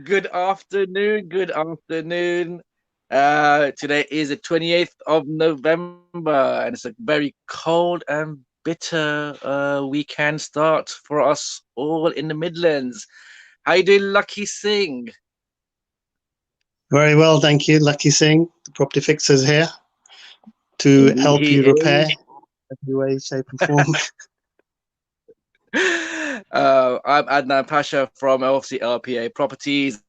Good afternoon. Good afternoon. Today is the 28th of November, and it's a very cold and bitter weekend start for us all in the Midlands. How you doing, Lakhi Singh? Very well, thank you. Lakhi Singh, the property fixer, is here to Indeed, help he you is. repair every way, shape, and form. I'm Adnan Pasha from LPA Properties,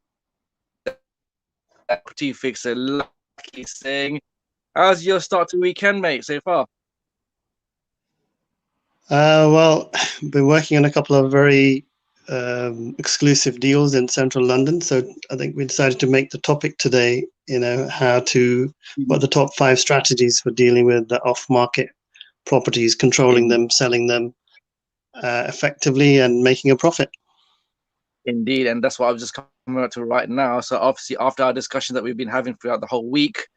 property fixer Lakhi Singh. How's your start to the weekend, mate, so far? Well, been working on a couple of very exclusive deals in central London. So I think we decided to make the topic today, what the top 5 strategies for dealing with the off-market properties, controlling them, selling them effectively and making a profit. Indeed, and that's what I was just coming out to right now. So obviously, after our discussion that we've been having throughout the whole week,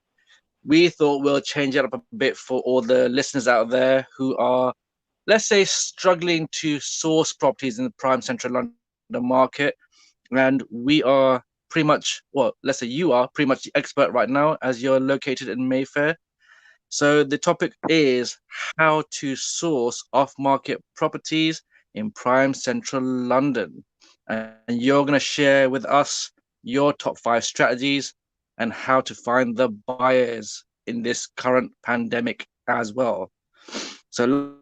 we thought we'll change it up a bit for all the listeners out there who are, let's say, struggling to source properties in the prime central London market. And we are pretty much, well, let's say you are pretty much the expert right now as you're located in Mayfair. So the topic is how to source off-market properties in prime central London. And you're going to share with us your top 5 strategies and how to find the buyers in this current pandemic as well. So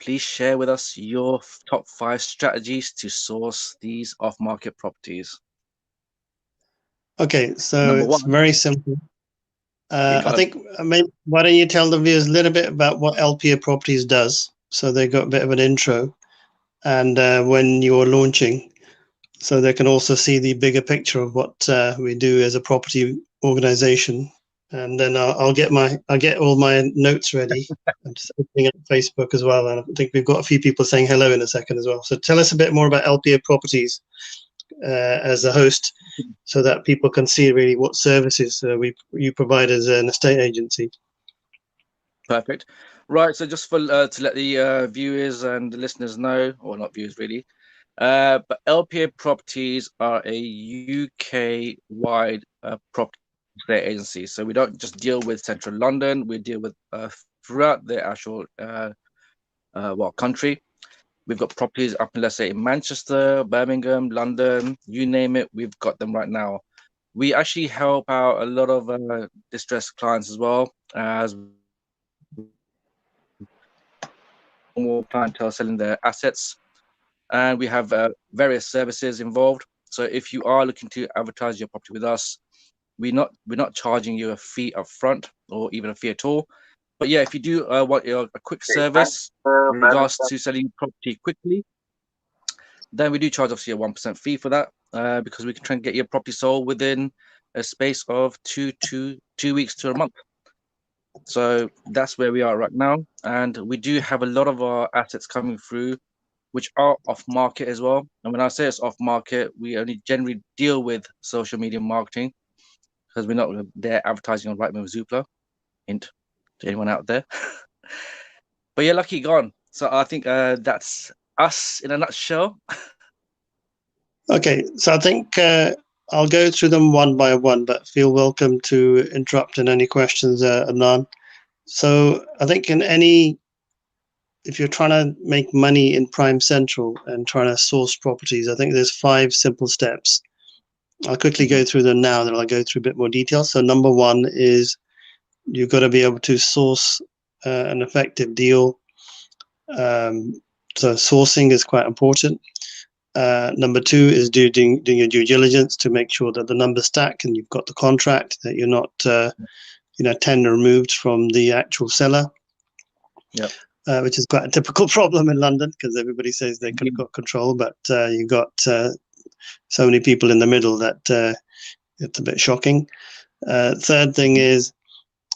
please share with us your top 5 strategies to source these off-market properties. Okay, so it's very simple. I think why don't you tell the viewers a little bit about what LPA Properties does, so they got a bit of an intro, and when you're launching, so they can also see the bigger picture of what we do as a property organization. And then I'll get all my notes ready. I'm just opening up Facebook as well, and I think we've got a few people saying hello in a second as well. So tell us a bit more about LPA Properties as a host, so that people can see really what services you provide as an estate agency. Perfect. Right. So just for to let the viewers and the listeners know, or not viewers really, but LPA Properties are a UK-wide property estate agency. So we don't just deal with central London; we deal with throughout the actual country. We've got properties up in, let's say, in Manchester, Birmingham, London, you name it, we've got them right now. We actually help out a lot of distressed clients as well, as more clientele selling their assets. And we have various services involved. So if you are looking to advertise your property with us, we're not charging you a fee up front or even a fee at all. But yeah, if you do want a quick service in regards to selling property quickly, then we do charge obviously a 1% fee for that, because we can try and get your property sold within a space of 2 weeks to a month. So that's where we are right now. And we do have a lot of our assets coming through, which are off market as well. And when I say it's off market, we only generally deal with social media marketing, because we're not there advertising on Rightmove Zoopla. Hint to anyone out there. But yeah, Lucky gone. So I think that's us in a nutshell. Okay, so I think I'll go through them one by one, but feel welcome to interrupt in any questions, Adnan. So I think if you're trying to make money in Prime Central and trying to source properties, I think there's 5 simple steps. I'll quickly go through them now, then I'll go through a bit more detail. So number 1 is you've got to be able to source an effective deal. So sourcing is quite important. Number 2 is doing your due diligence to make sure that the numbers stack and you've got the contract, that you're not 10 removed from the actual seller. Yeah. Which is quite a typical problem in London, because everybody says they've got control, but you've got so many people in the middle that it's a bit shocking. Third thing is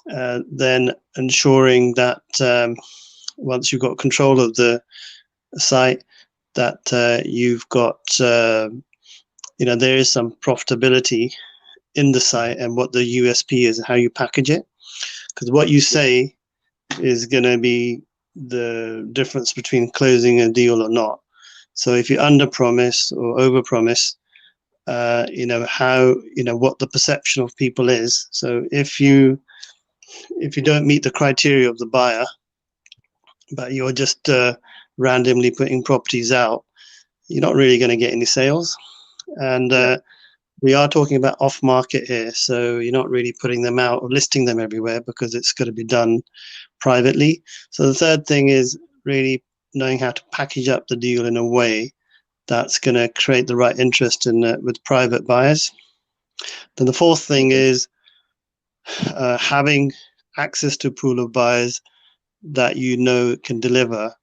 then ensuring that once you've got control of the site, that you've got, there is some profitability in the site, and what the USP is and how you package it. because what you say is going to be the difference between closing a deal or not. So if you under promise or over promise, what the perception of people is. So if you don't meet the criteria of the buyer, but you're just randomly putting properties out, you're not really going to get any sales. And we are talking about off market here, so you're not really putting them out or listing them everywhere because it's going to be done privately. So the third thing is really knowing how to package up the deal in a way that's going to create the right interest in with private buyers. Then the fourth thing is having access to a pool of buyers that can deliver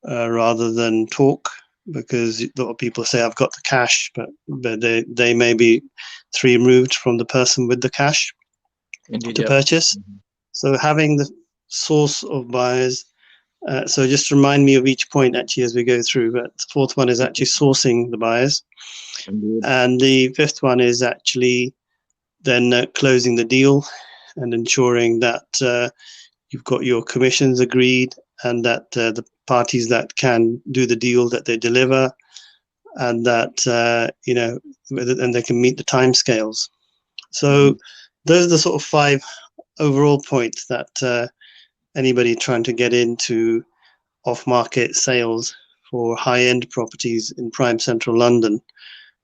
rather than talk, because a lot of people say I've got the cash, but they may be 3 removed from the person with the cash to purchase. So having the source of buyers. So just remind me of each point actually as we go through. But the fourth one is actually sourcing the buyers. And the fifth one is actually then closing the deal and ensuring that you've got your commissions agreed and that the parties that can do the deal that they deliver, and that and they can meet the timescales. So those are the sort of 5 overall points that anybody trying to get into off-market sales for high-end properties in prime central London.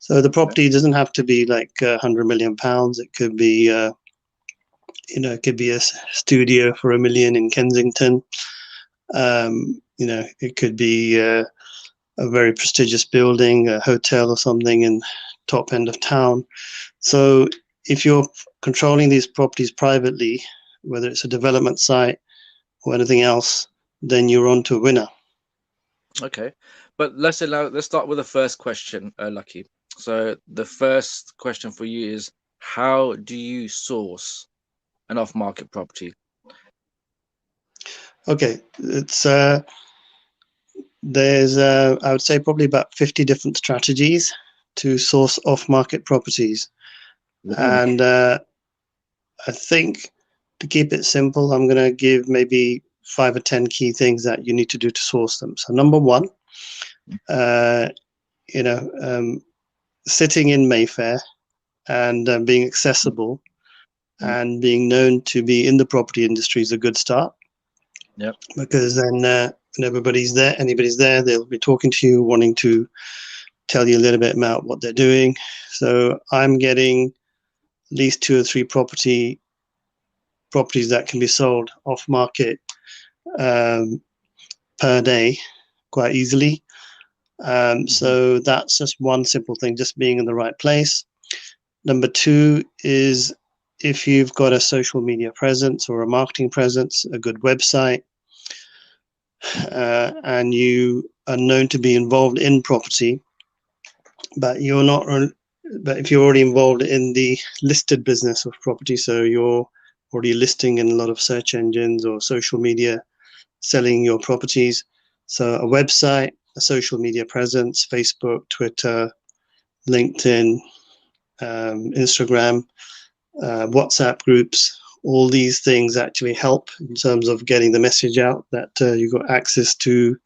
So the property doesn't have to be like £100 million. It could be, it could be a studio for £1 million in Kensington. It could be a very prestigious building, a hotel or something in top end of town. So if you're controlling these properties privately, whether it's a development site or anything else, then you're on to a winner. Okay, but let's start with the first question, Lakhi. So the first question for you is, how do you source an off-market property? Okay, it's there's I would say probably about 50 different strategies to source off-market properties, and I think to keep it simple, I'm going to give maybe 5 or 10 key things that you need to do to source them. So number one, sitting in Mayfair and being accessible and being known to be in the property industry is a good start. Yep. Because then when anybody's there, they'll be talking to you, wanting to tell you a little bit about what they're doing. So I'm getting at least 2 or 3 properties that can be sold off market per day quite easily. So that's just one simple thing, just being in the right place. Number 2 is if you've got a social media presence or a marketing presence, a good website, and you are known to be involved in property, but you're not. But if you're already involved in the listed business of property, so you're already listing in a lot of search engines or social media, selling your properties. So a website, a social media presence, Facebook, Twitter, LinkedIn, Instagram, WhatsApp groups, all these things actually help in terms of getting the message out that you've got access to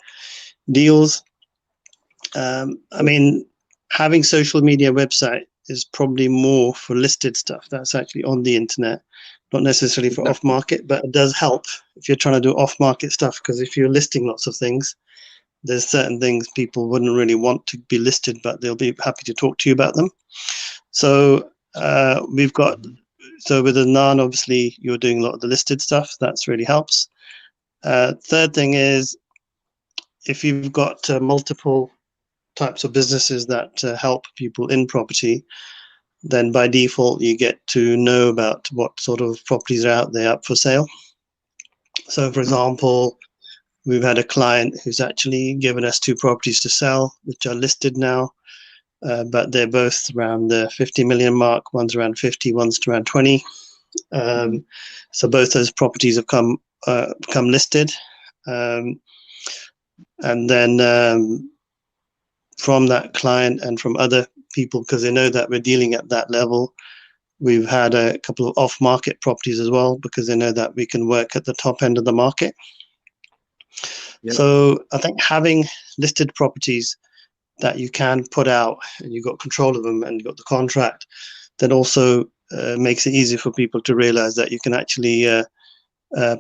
deals. I mean, having social media website is probably more for listed stuff that's actually on the internet, not necessarily for off market, but it does help if you're trying to do off market stuff, because if you're listing lots of things, there's certain things people wouldn't really want to be listed, but they'll be happy to talk to you about them. So we've got, so with Adnan, obviously you're doing a lot of the listed stuff. That's really helps. Third thing is, if you've got multiple types of businesses that help people in property, then by default you get to know about what sort of properties are out there up for sale. So for example, we've had a client who's actually given us 2 properties to sell, which are listed now, but they're both around the 50 million mark. One's around 50, one's around 20. So both those properties have come listed. And then from that client and from other people, because they know that we're dealing at that level, We've had a couple of off-market properties as well, because they know that we can work at the top end of the market. Yeah. So I think having listed properties that you can put out and you've got control of them and you've got the contract, that also makes it easy for people to realize that you can actually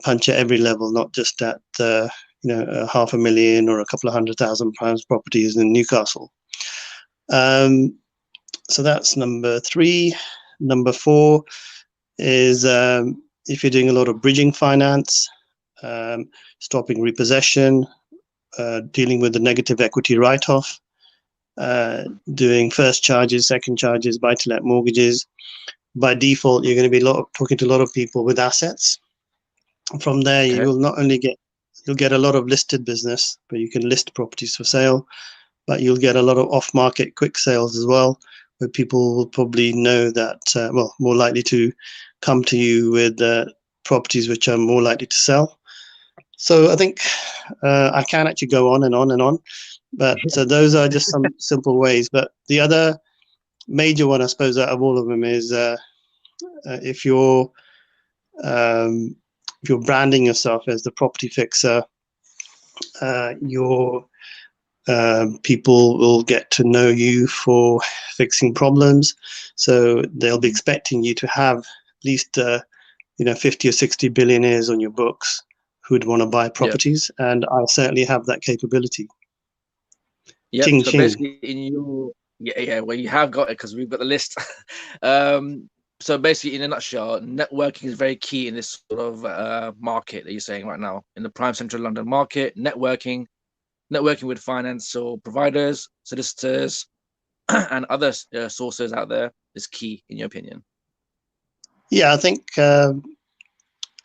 punch at every level, not just at $500,000 or a couple of £100,000 properties in Newcastle. So that's number 3. Number 4 is if you're doing a lot of bridging finance, stopping repossession, dealing with the negative equity write-off, doing first charges, second charges, buy-to-let mortgages. By default, you're going to be talking to a lot of people with assets. From there, Okay. you will not only you'll get a lot of listed business, but you can list properties for sale, but you'll get a lot of off-market quick sales as well, where people will probably know that, more likely to come to you with properties which are more likely to sell. So I think I can actually go on and on and on, but those are just some simple ways. But the other major one, I suppose, out of all of them is if you're branding yourself as the property fixer, your people will get to know you for fixing problems. So they'll be expecting you to have at least 50 or 60 billionaires on your books who would want to buy properties, and I certainly have that capability. Yeah. Ching, so ching. basically, in your well, you have got it because we've got the list. So basically, in a nutshell, networking is very key in this sort of market that you're saying right now, in the prime central London market. Networking with financial providers, solicitors, and other sources out there is key, in your opinion. Yeah, I think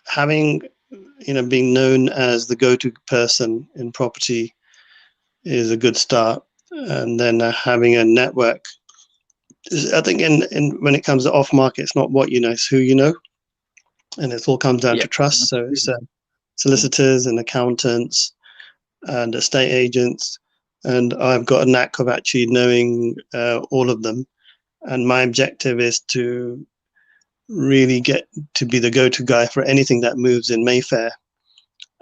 having, being known as the go-to person in property is a good start, and then having a network. I think when it comes to off market, it's not what you know, it's who you know, and it all comes down to trust. So it's solicitors and accountants and estate agents, and I've got a knack of actually knowing all of them. And my objective is to really get to be the go-to guy for anything that moves in Mayfair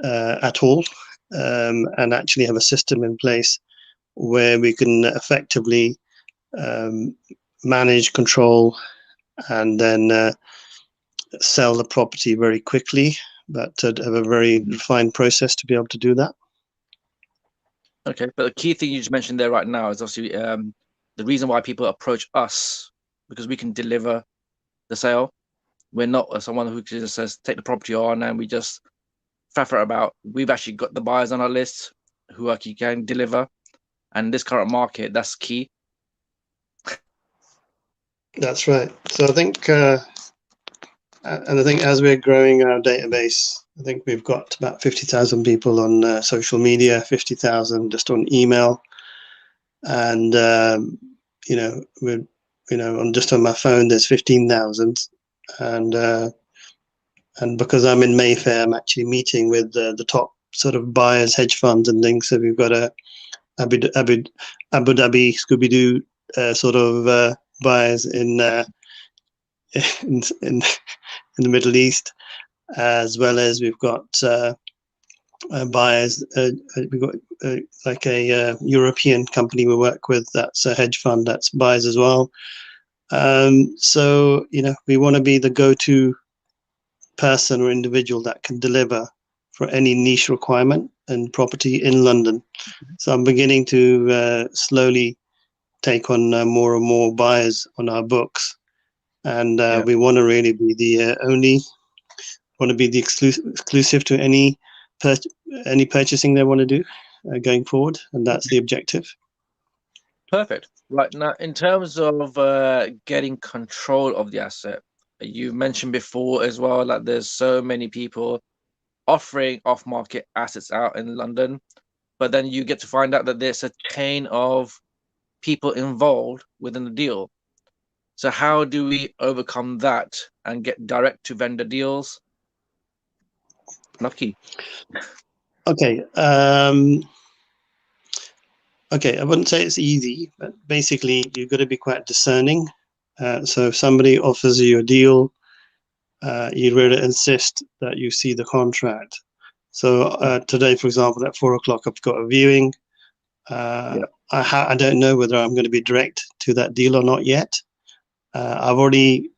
at all, and actually have a system in place where we can effectively manage, control, and then sell the property very quickly, but to have a very refined process to be able to do that. Okay, but the key thing you just mentioned there right now is obviously the reason why people approach us, because we can deliver the sale. We're not someone who just says take the property on and we just faff it about. We've actually got the buyers on our list who actually can deliver, and this current market, that's key. That's right. So I think, and I think as we're growing our database, I think we've got about 50,000 people on social media, 50,000 just on email, and we're just on my phone there's 15,000, and because I'm in Mayfair, I'm actually meeting with the top sort of buyers, hedge funds, and things. So we've got a Abu Dhabi Scooby-Doo sort of buyers in the Middle East, as well as we've got buyers. We've got like a European company we work with that's a hedge fund that's buys as well. So we want to be the go-to person or individual that can deliver for any niche requirement in property in London. So I'm beginning to slowly take on more and more buyers on our books, and we want to really be the exclusive to any purchasing they want to do going forward, and that's the objective. Perfect. Right, now in terms of getting control of the asset, you mentioned before as well that there's so many people offering off-market assets out in London, but then you get to find out that there's a chain of people involved within the deal. So how do we overcome that and get direct to vendor deals? Lakhi. Okay. Okay, I wouldn't say it's easy, but basically you've got to be quite discerning So if somebody offers you a deal, you really insist that you see the contract. So today, for example, at 4 o'clock, I've got a viewing. I don't know whether I'm going to be direct to that deal or not yet. I've already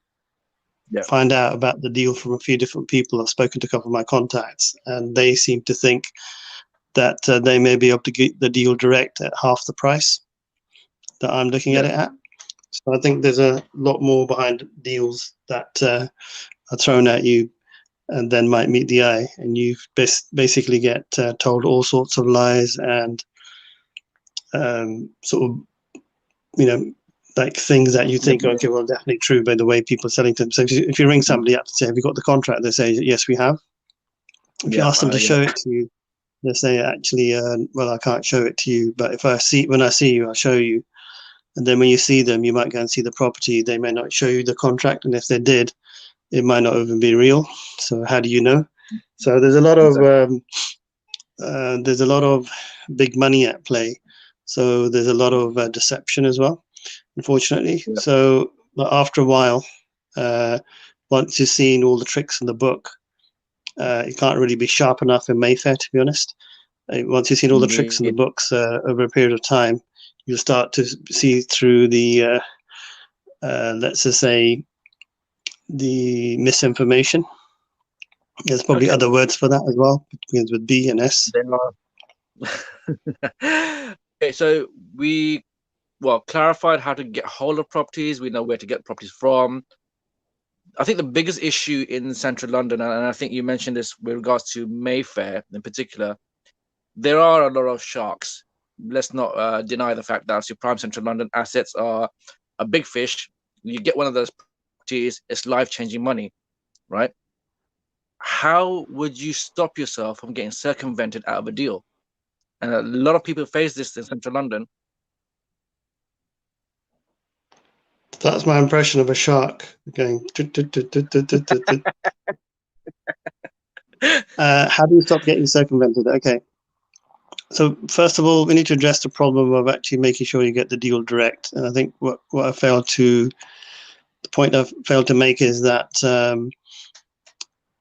find out about the deal from a few different people. I've spoken to a couple of my contacts, and they seem to think that they may be able to get the deal direct at half the price that I'm looking at it at. So I think there's a lot more behind deals that are thrown at you and then might meet the eye, and you basically get told all sorts of lies and sort of, like things that you think, okay, well, definitely true by the way people are selling to them. So if you ring somebody up to say, have you got the contract? They say, yes, we have. If you ask them to show it to you, they say, actually, well, I can't show it to you, but when I see you, I'll show you. And then when you see them, you might go and see the property. They may not show you the contract, and if they did, it might not even be real. So how do you know? So there's a lot of big money at play. So there's a lot of deception as well, unfortunately. So after a while, once you've seen all the tricks in the book, it can't really be sharp enough in Mayfair, to be honest. Once you've seen all the tricks in the books over a period of time, you'll start to see through the, let's just say, the misinformation. There's probably other words for that as well. It begins with B and S. Okay, so we clarified how to get hold of properties. We know where to get properties from. I think the biggest issue in central London, and I think you mentioned this with regards to Mayfair in particular, there are a lot of sharks. Let's not deny the fact that your prime central London assets are a big fish. You get one of those properties, it's life-changing money, right? How would you stop yourself from getting circumvented out of a deal? And a lot of people face this in central London. That's my impression of a shark going. How do you stop getting circumvented? Okay. So first of all, we need to address the problem of actually making sure you get the deal direct. And I think the point I failed to make is that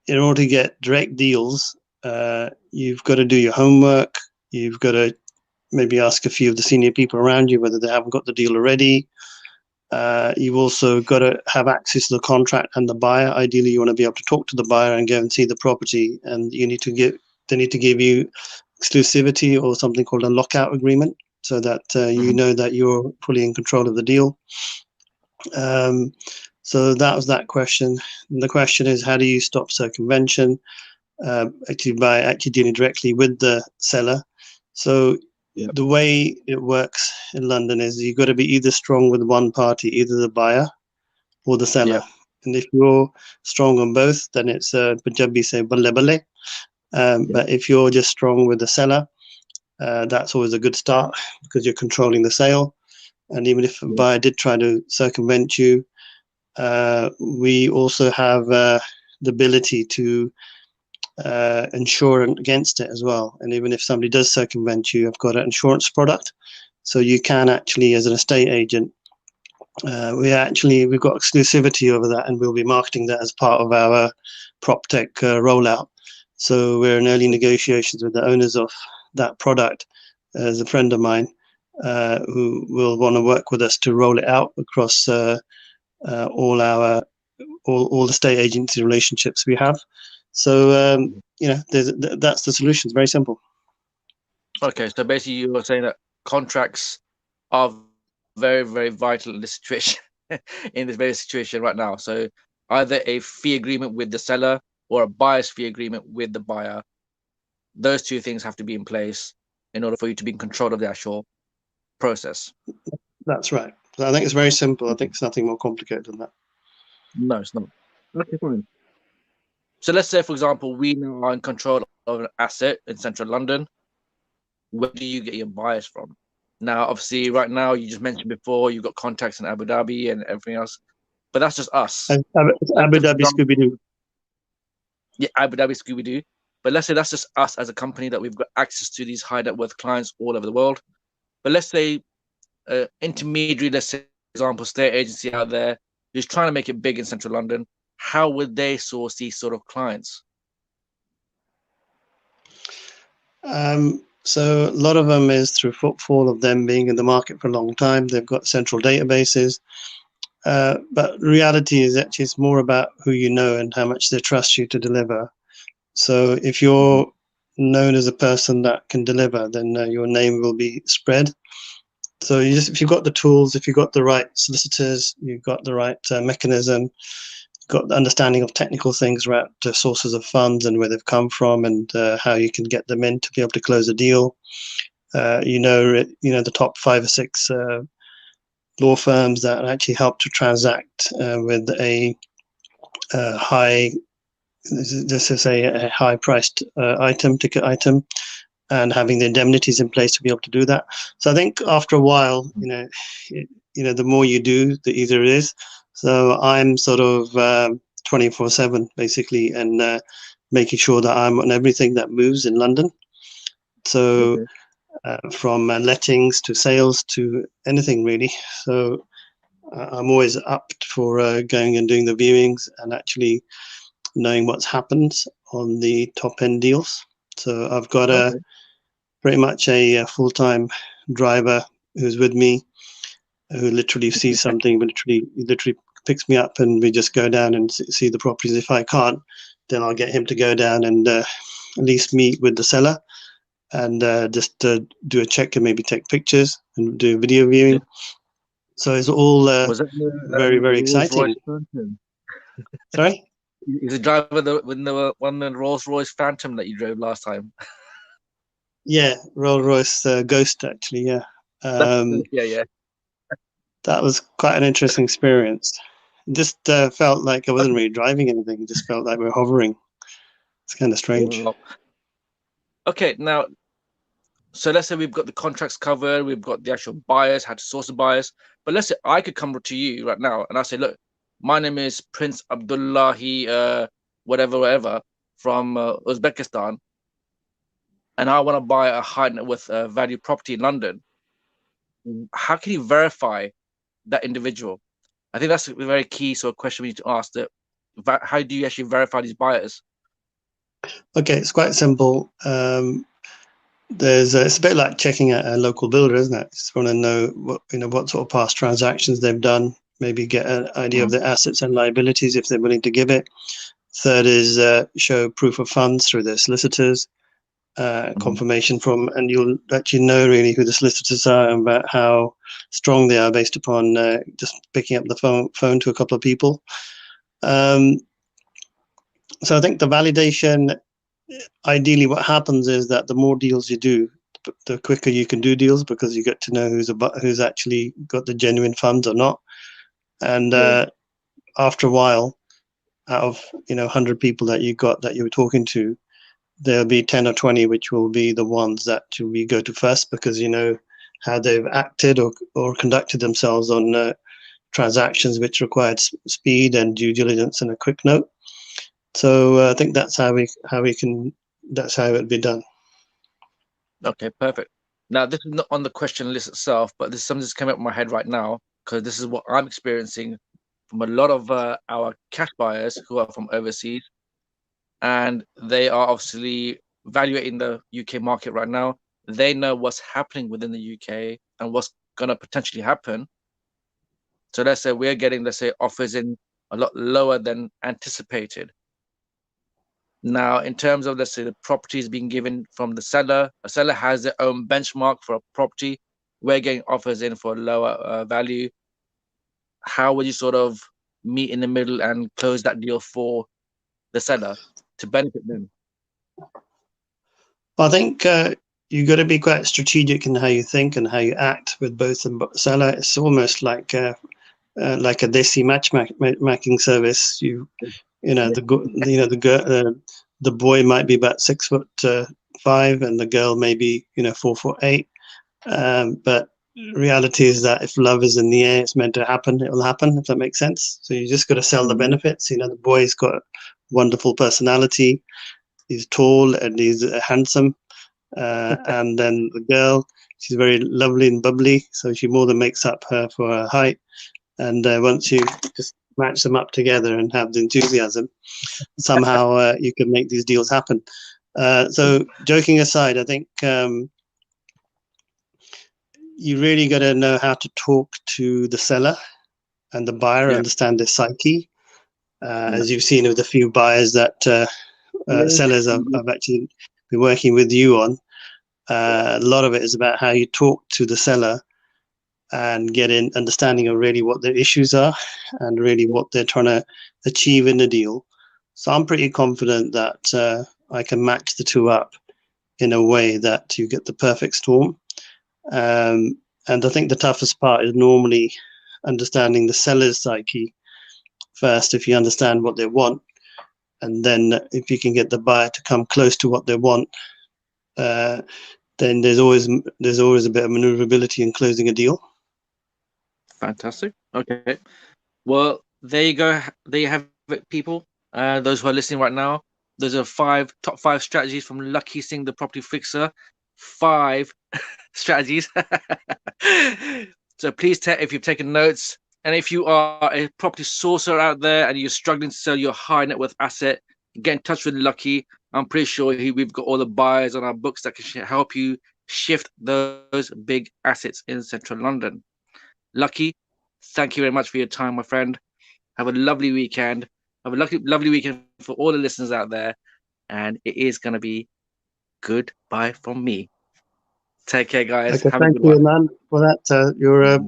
in order to get direct deals, you've got to do your homework. You've got to maybe ask a few of the senior people around you whether they haven't got the deal already. You've also got to have access to the contract and the buyer. Ideally, you want to be able to talk to the buyer and go and see the property, and they need to give you exclusivity or something called a lockout agreement, so that you know that you're fully in control of the deal. So that was that question. And the question is, how do you stop circumvention? By actually dealing directly with the seller. So the way it works in London is you've got to be either strong with one party, either the buyer or the seller. And if you're strong on both, then it's Punjabi say balle balle. But if you're just strong with the seller, that's always a good start because you're controlling the sale. And even if a buyer did try to circumvent you, we also have the ability to insure against it as well. And even if somebody does circumvent you, I've got an insurance product. So you can actually, as an estate agent, we've got exclusivity over that, and we'll be marketing that as part of our PropTech rollout. So we're in early negotiations with the owners of that product. As a friend of mine who will want to work with us to roll it out across all the estate agency relationships we have. So that's the solution. It's very simple. Okay, so basically you were saying that contracts are very, very vital in this situation, in this very situation right now. So either a fee agreement with the seller or a buyer's fee agreement with the buyer. Those two things have to be in place in order for you to be in control of the actual process. That's right. So I think it's very simple. I think it's nothing more complicated than that. No, it's not. Okay, fine. So let's say, for example, we now are in control of an asset in central London. Where do you get your buyers from? Now, obviously, right now, you just mentioned before, you've got contacts in Abu Dhabi and everything else, but that's just us. Abu Dhabi Scooby-Doo. Yeah, Abu Dhabi Scooby-Doo. But let's say that's just us as a company, that we've got access to these high net worth clients all over the world. But let's say intermediary, let's say example, estate agency out there who's trying to make it big in central London, how would they source these sort of clients? So a lot of them is through footfall of them being in the market for a long time. They've got central databases. But reality is actually it's more about who you know and how much they trust you to deliver. So if you're known as a person that can deliver, then your name will be spread. So if you've got the tools, if you've got the right solicitors, you've got the right mechanism, got the understanding of technical things about the sources of funds and where they've come from and how you can get them in to be able to close a deal. You know the top 5 or 6 law firms that actually help to transact with a high, this is a high priced ticket item, and having the indemnities in place to be able to do that. So I think after a while, the more you do, the easier it is. So I'm sort of 24/7 basically, and making sure that I'm on everything that moves in London. So from lettings to sales to anything really. So I'm always up for going and doing the viewings and actually knowing what's happened on the top end deals. So I've got pretty much a full-time driver who's with me, who literally sees something, but literally picks me up, and we just go down and see the properties. If I can't, then I'll get him to go down and at least meet with the seller and just do a check and maybe take pictures and do video viewing. So it's all very, very exciting. Sorry? Is the driver the Rolls-Royce Phantom that you drove last time? Yeah, Rolls-Royce Ghost, actually, yeah. Yeah. That was quite an interesting experience. It just felt like I wasn't really driving anything. It just felt like we were hovering. It's kind of strange. Okay, now, so let's say we've got the contracts covered, we've got the actual buyers, how to source the buyers. But let's say I could come to you right now and I say, look, my name is Prince Abdullahi, whatever, from Uzbekistan, and I want to buy a high net worth value property in London. How can you verify that individual? I think that's a very key sort of question we need to ask. How do you actually verify these buyers? Okay, it's quite simple. It's a bit like checking out a local builder, isn't it? You just want to know what sort of past transactions they've done. Maybe get an idea of their assets and liabilities if they're willing to give it. Third is show proof of funds through their solicitors, confirmation from, and you'll actually know really who the solicitors are and about how strong they are based upon just picking up the phone to a couple of people. So I think the validation, ideally what happens is that the more deals you do, the quicker you can do deals, because you get to know who's actually got the genuine funds or not. And after a while, out of 100 people that you were talking to, there'll be 10 or 20 which will be the ones that we go to first, because you know how they've acted or conducted themselves on transactions which required speed and due diligence and a quick note. So I think that's how that's how it would be done. Okay, perfect. Now, this is not on the question list itself, but this is something that's coming up in my head right now, because this is what I'm experiencing from a lot of our cash buyers who are from overseas, and they are obviously evaluating the UK market right now. They know what's happening within the UK and what's going to potentially happen. So let's say we're getting, offers in a lot lower than anticipated. Now, in terms of, let's say, the properties being given from the seller, a seller has their own benchmark for a property. We're getting offers in for a lower value. How would you sort of meet in the middle and close that deal for the seller to benefit them? I think you've got to be quite strategic in how you think and how you act with both the seller. It's almost like a desi matchmaking service. The boy might be about 6'5" and the girl may be 4'8", but reality is that if love is in the air, it's meant to happen. It will happen, if that makes sense. So you just got to sell the benefits. The boy's got wonderful personality. He's tall and he's handsome, and then the girl, she's very lovely and bubbly, so she more than makes up for her height. And once you just match them up together and have the enthusiasm, somehow you can make these deals happen. So joking aside, I think you really got to know how to talk to the seller and the buyer, understand their psyche. As you've seen with a few buyers that sellers have actually been working with you on, a lot of it is about how you talk to the seller and get an understanding of really what their issues are and really what they're trying to achieve in the deal. So I'm pretty confident that I can match the two up in a way that you get the perfect storm. And I think the toughest part is normally understanding the seller's psyche first, if you understand what they want. And then if you can get the buyer to come close to what they want, then there's always a bit of maneuverability in closing a deal. Fantastic. Okay. Well, there you go. There you have it, people. Those who are listening right now, those are top five strategies from Lakhi Singh, the property fixer. 5 strategies. So please, if you've taken notes, and if you are a property sourcer out there and you're struggling to sell your high net worth asset, get in touch with Lakhi. I'm pretty sure we've got all the buyers on our books that can help you shift those big assets in central London. Lakhi, thank you very much for your time, my friend. Have a lovely weekend. Have a lovely weekend for all the listeners out there. And it is going to be goodbye from me. Take care, guys. Okay, thank you, Adnan, for that. Your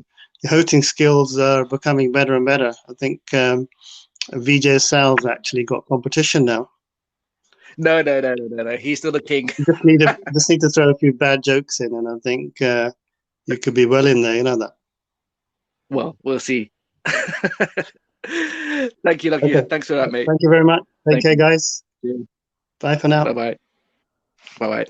hosting skills are becoming better and better. I think VJ Sal's actually got competition now. No. He's still the king. Just need to throw a few bad jokes in, and I think you could be well in there. You know that. Well, we'll see. Thank you, Lakhi. Okay. Thanks for that, mate. Thank you very much. Take care, guys. Yeah. Bye for now. Bye-bye. Bye-bye.